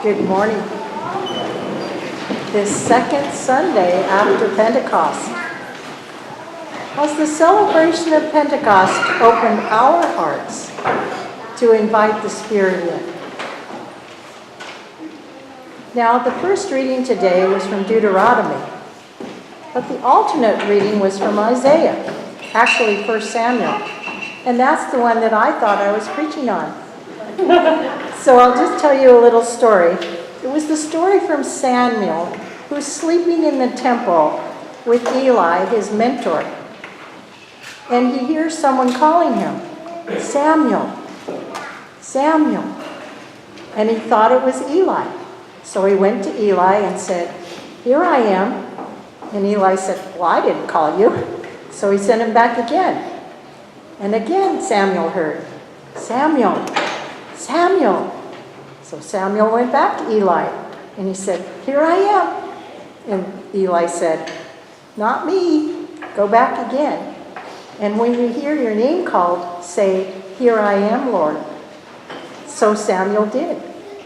Good morning. This second Sunday after Pentecost. Has the celebration of Pentecost opened our hearts to invite the Spirit in? Now, the first reading today was from Deuteronomy, but the alternate reading was from Isaiah, actually 1 Samuel, and that's the one that I thought I was preaching on. So I'll just tell you a little story. It was the story from Samuel, who's sleeping in the temple with Eli, his mentor. And he hears someone calling him, Samuel, Samuel. And he thought it was Eli. So he went to Eli and said, "Here I am." And Eli said, "Well, I didn't call you." So he sent him back again. And again Samuel heard, "Samuel, Samuel." So Samuel went back to Eli and he said, "Here I am." And Eli said, "Not me. Go back again. And when you hear your name called, say, 'Here I am, Lord.'" So Samuel did.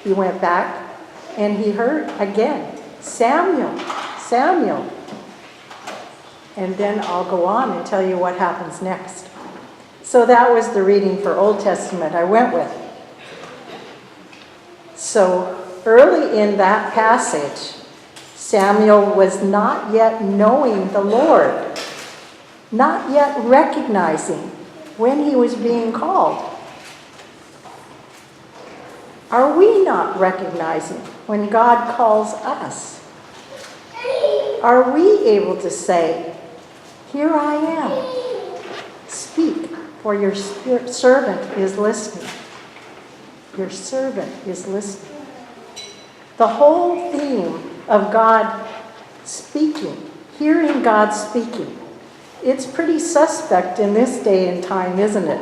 He went back and he heard again, "Samuel, Samuel." And then I'll go on and tell you what happens next. So that was the reading for Old Testament I went with. So early in that passage, Samuel was not yet knowing the Lord, not yet recognizing when he was being called. Are we not recognizing when God calls us? Are we able to say, "Here I am. Speak, for your servant is listening." Your servant is listening. The whole theme of God speaking, hearing God speaking, it's pretty suspect in this day and time, isn't it?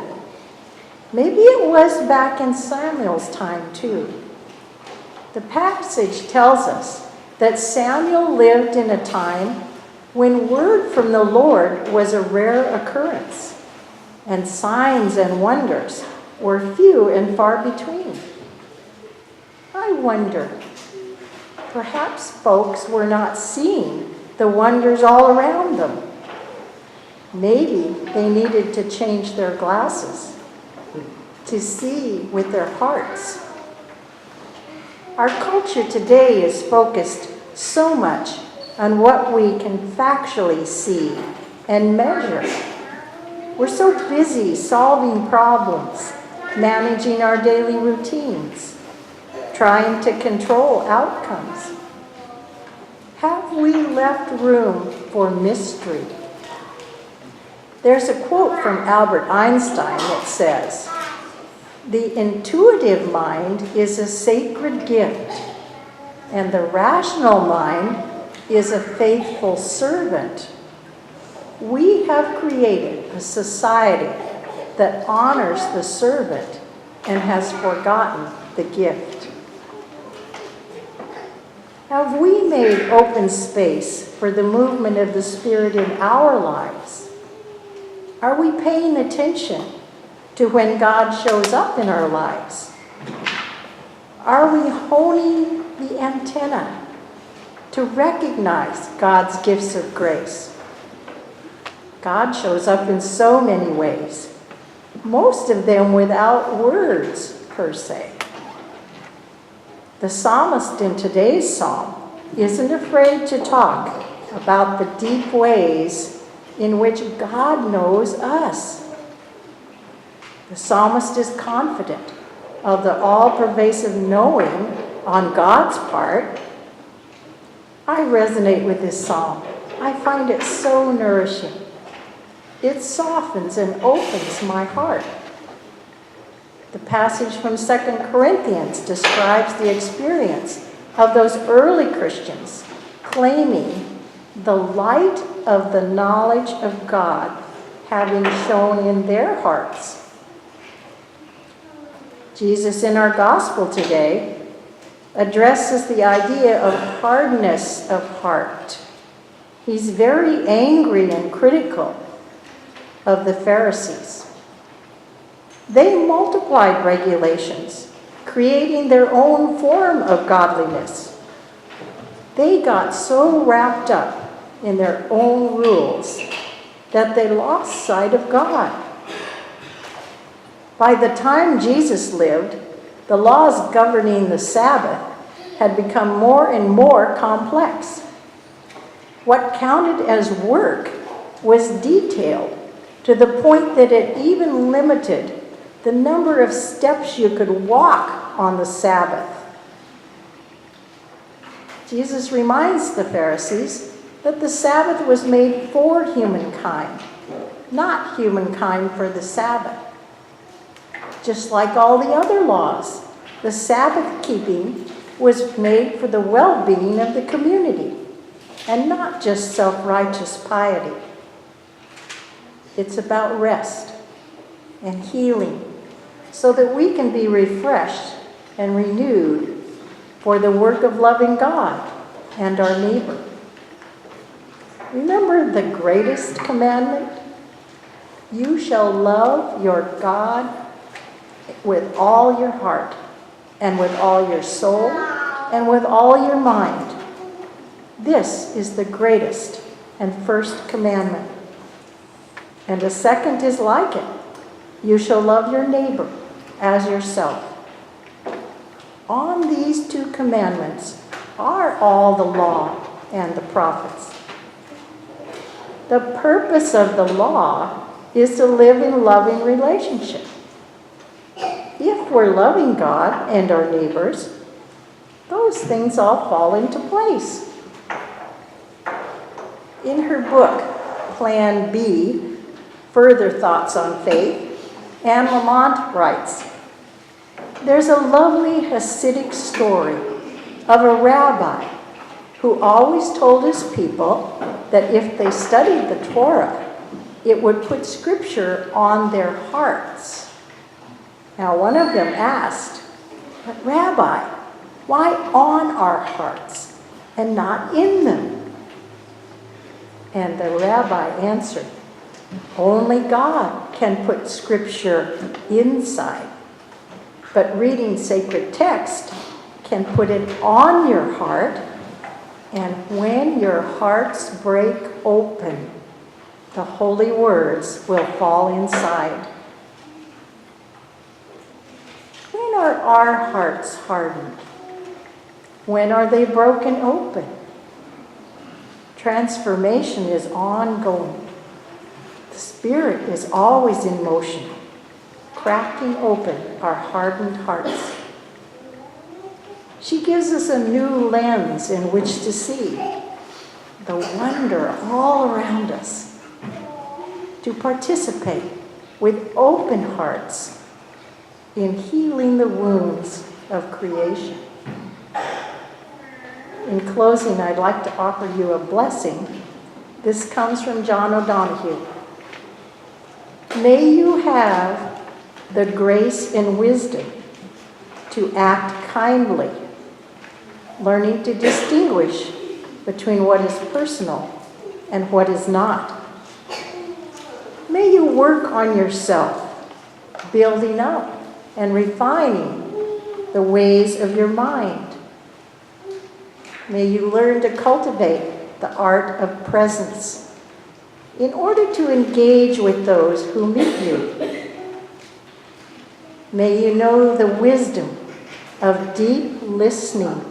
Maybe it was back in Samuel's time too. The passage tells us that Samuel lived in a time when word from the Lord was a rare occurrence, and signs and wonders were few and far between. I wonder, perhaps folks were not seeing the wonders all around them. Maybe they needed to change their glasses to see with their hearts. Our culture today is focused so much on what we can factually see and measure. We're so busy solving problems, managing our daily routines, trying to control outcomes. Have we left room for mystery? There's a quote from Albert Einstein that says, "The intuitive mind is a sacred gift, and the rational mind is a faithful servant." We have created a society that honors the servant and has forgotten the gift. Have we made open space for the movement of the Spirit in our lives? Are we paying attention to when God shows up in our lives? Are we honing the antenna to recognize God's gifts of grace? God shows up in so many ways, most of them without words per se. The psalmist in today's psalm isn't afraid to talk about the deep ways in which God knows us. The psalmist is confident of the all-pervasive knowing on God's part. I resonate with this psalm. I find it so nourishing. It softens and opens my heart. The passage from 2 Corinthians describes the experience of those early Christians claiming the light of the knowledge of God having shone in their hearts. Jesus in our gospel today addresses the idea of hardness of heart. He's very angry and critical of the Pharisees. They multiplied regulations creating their own form of godliness. They got so wrapped up in their own rules that they lost sight of God. By the time Jesus lived, the laws governing the Sabbath had become more and more complex. What counted as work was detailed to the point that it even limited the number of steps you could walk on the Sabbath. Jesus reminds the Pharisees that the Sabbath was made for humankind, not humankind for the Sabbath. Just like all the other laws, the Sabbath keeping was made for the well-being of the community and not just self-righteous piety. It's about rest and healing so that we can be refreshed and renewed for the work of loving God and our neighbor. Remember the greatest commandment? You shall love your God with all your heart and with all your soul and with all your mind. This is the greatest and first commandment. And a second is like it. You shall love your neighbor as yourself. On these two commandments are all the law and the prophets. The purpose of the law is to live in loving relationship. If we're loving God and our neighbors, those things all fall into place. In her book, Plan B, Further Thoughts on Faith, Anne Lamott writes, "There's a lovely Hasidic story of a rabbi who always told his people that if they studied the Torah, it would put scripture on their hearts. Now one of them asked, 'But Rabbi, why on our hearts and not in them?' And the rabbi answered, 'Only God can put scripture inside, but reading sacred text can put it on your heart, and when your hearts break open, the holy words will fall inside.'" When are our hearts hardened? When are they broken open? Transformation is ongoing. The Spirit is always in motion, cracking open our hardened hearts. She gives us a new lens in which to see the wonder all around us, to participate with open hearts in healing the wounds of creation. In closing, I'd like to offer you a blessing. This comes from John O'Donohue. May you have the grace and wisdom to act kindly, learning to distinguish between what is personal and what is not. May you work on yourself, building up and refining the ways of your mind. May you learn to cultivate the art of presence in order to engage with those who meet you. May you know the wisdom of deep listening,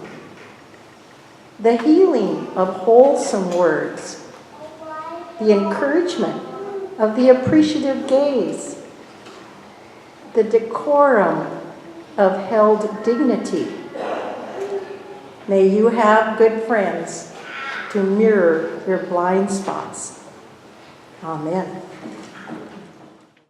the healing of wholesome words, the encouragement of the appreciative gaze, the decorum of held dignity. May you have good friends to mirror your blind spots. Amen.